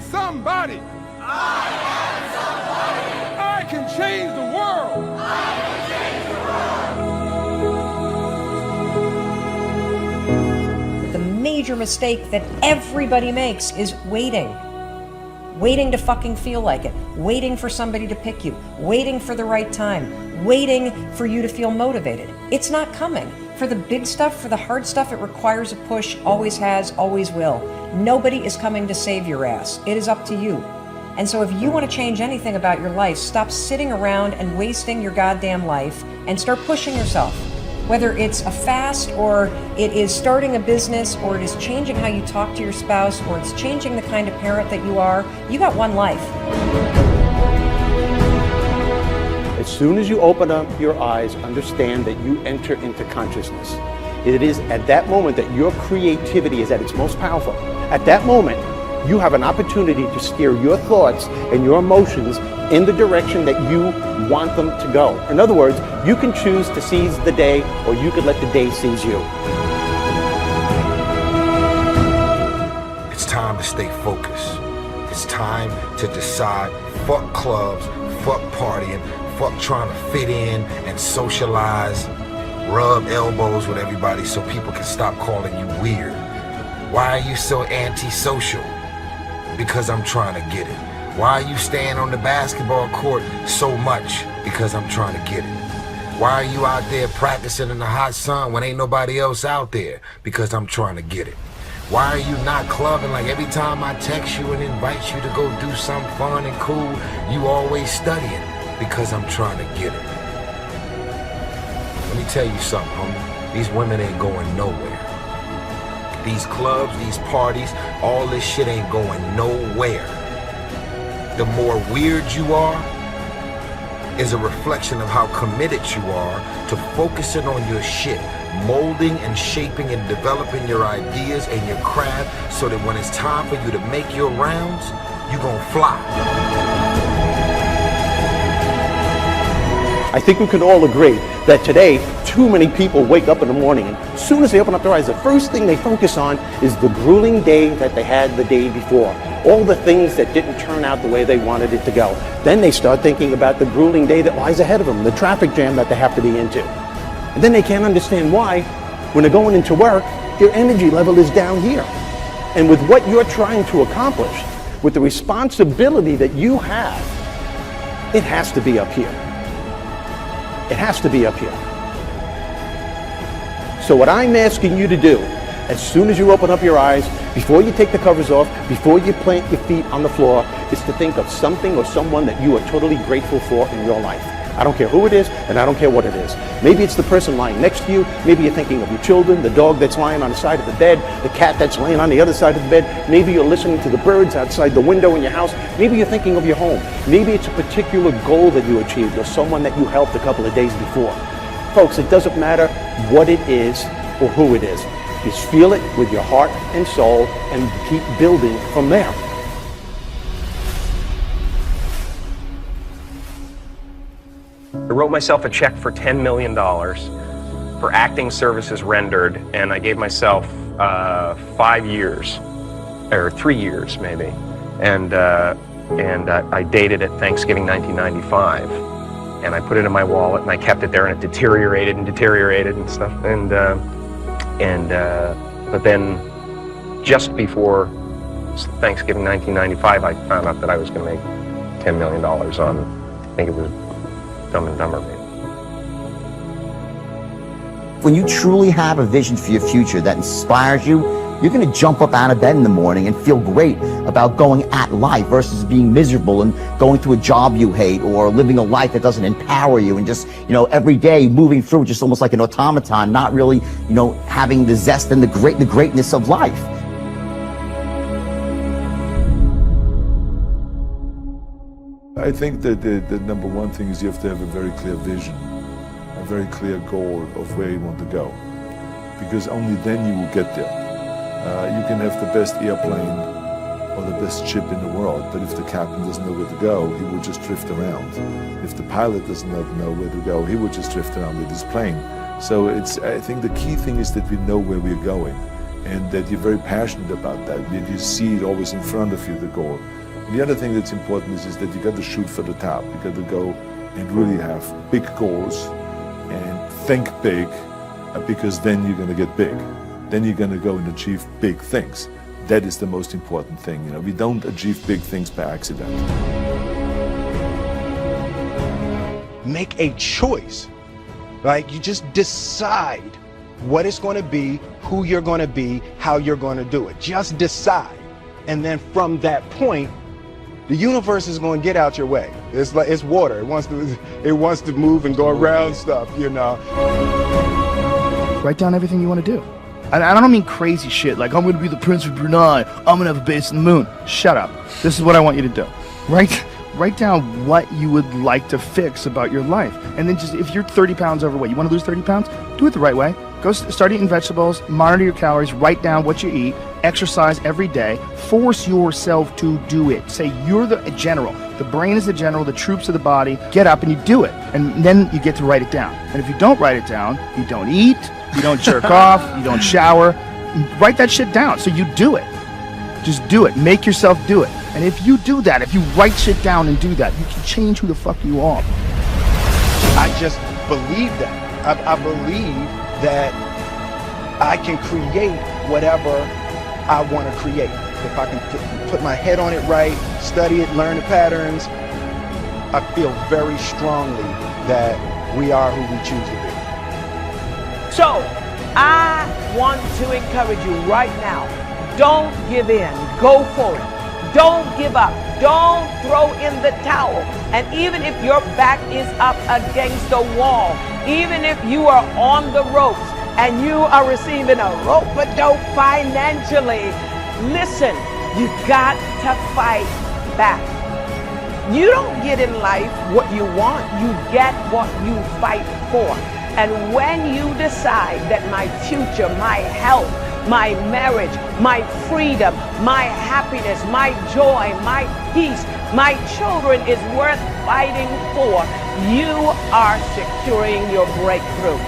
somebody. I am somebody. I can change the world. I can change the world. The major mistake that everybody makes is waiting. Waiting to fucking feel like it. Waiting for somebody to pick you. Waiting for the right time. Waiting for you to feel motivated. It's not coming. For the big stuff, for the hard stuff, it requires a push, always has, always will. Nobody is coming to save your ass. It is up to you. And so if you want to change anything about your life, stop sitting around and wasting your goddamn life and start pushing yourself. Whether it's a fast, or it is starting a business, or it is changing how you talk to your spouse, or it's changing the kind of parent that you are, you got one life. As soon as you open up your eyes, understand that you enter into consciousness. It is at that moment that your creativity is at its most powerful. At that moment, you have an opportunity to steer your thoughts and your emotions in the direction that you want them to go. In other words, you can choose to seize the day, or you could let the day seize you. It's time to stay focused. It's time to decide, fuck clubs, fuck partying, fuck trying to fit in and socialize, rub elbows with everybody so people can stop calling you weird. Why are you so antisocial? Because I'm trying to get it. Why are you staying on the basketball court so much? Because I'm trying to get it. Why are you out there practicing in the hot sun when ain't nobody else out there? Because I'm trying to get it. Why are you not clubbing? Like every time I text you and invite you to go do something fun and cool, you always studying. Because I'm trying to get it. Let me tell you something, homie. These women ain't going nowhere. These clubs, these parties, all this shit ain't going nowhere. The more weird you are is a reflection of how committed you are to focusing on your shit, molding and shaping and developing your ideas and your craft so that when it's time for you to make your rounds, you gonna fly. I think we can all agree that today, too many people wake up in the morning, and as soon as they open up their eyes, the first thing they focus on is the grueling day that they had the day before. All the things that didn't turn out the way they wanted it to go. Then they start thinking about the grueling day that lies ahead of them, the traffic jam that they have to be into. And then they can't understand why, when they're going into work, their energy level is down here. And with what you're trying to accomplish, with the responsibility that you have, it has to be up here. It has to be up here. So what I'm asking you to do, as soon as you open up your eyes, before you take the covers off, before you plant your feet on the floor, is to think of something or someone that you are totally grateful for in your life. I don't care who it is, and I don't care what it is. Maybe it's the person lying next to you. Maybe you're thinking of your children, the dog that's lying on the side of the bed, the cat that's laying on the other side of the bed. Maybe you're listening to the birds outside the window in your house. Maybe you're thinking of your home. Maybe it's a particular goal that you achieved or someone that you helped a couple of days before. Folks, it doesn't matter what it is or who it is. Just feel it with your heart and soul and keep building from there. I wrote myself a check for $10 million for acting services rendered, and I gave myself 5 years, or 3 years maybe, and I dated it Thanksgiving 1995, and I put it in my wallet, and I kept it there, and it deteriorated and stuff, but then just before Thanksgiving 1995, I found out that I was going to make $10 million on, I think it was Dumb and Dumber, maybe. When you truly have a vision for your future that inspires you, you're going to jump up out of bed in the morning and feel great about going at life versus being miserable and going to a job you hate or living a life that doesn't empower you and just, every day moving through just almost like an automaton, not really, having the zest and the greatness of life. I think that the number one thing is you have to have a very clear vision, a very clear goal of where you want to go, because only then you will get there. You can have the best airplane or the best ship in the world, but if the captain doesn't know where to go, he will just drift around. If the pilot does not know where to go, he will just drift around with his plane. So I think the key thing is that we know where we're going. and that you're very passionate about that, that you see it always in front of you, the goal. And the other thing that's important is that you got to shoot for the top. You got to go and really have big goals and think big, because then you're going to get big. Then you're going to go and achieve big things. That is the most important thing. You know, we don't achieve big things by accident. Make a choice. Like, you just decide what it's going to be, who you're going to be, how you're going to do it. Just decide. And then from that point, the universe is going to get out your way. It's like, it's water. It wants to move and go around stuff, you know. Write down everything you want to do. And I don't mean crazy shit like, I'm going to be the Prince of Brunei, I'm going to have a base on the moon. Shut up. This is what I want you to do. Write down what you would like to fix about your life. And then just, if you're 30 pounds overweight, you want to lose 30 pounds? Do it the right way. Go start eating vegetables, monitor your calories, write down what you eat, exercise every day, force yourself to do it. Say you're the general. The brain is the general, the troops of the body. Get up and you do it. And then you get to write it down. And if you don't write it down, you don't eat, you don't jerk off, you don't shower. Write that shit down so you do it. Just do it. Make yourself do it. And if you do that, if you write shit down and do that, you can change who the fuck you are. I just believe that. I believe that I can create whatever I want to create. If I can put my head on it right, study it, learn the patterns, I feel very strongly that we are who we choose to be. So, I want to encourage you right now. Don't give in. Go for it. Don't give up. Don't throw in the towel. And even if your back is up against the wall, even if you are on the ropes and you are receiving a rope-a-dope financially, listen, you got to fight back. You don't get in life what you want, you get what you fight for. And when you decide that my future, my health, my marriage, my freedom, my happiness, my joy, my peace, my children is worth fighting for, you are securing your breakthrough.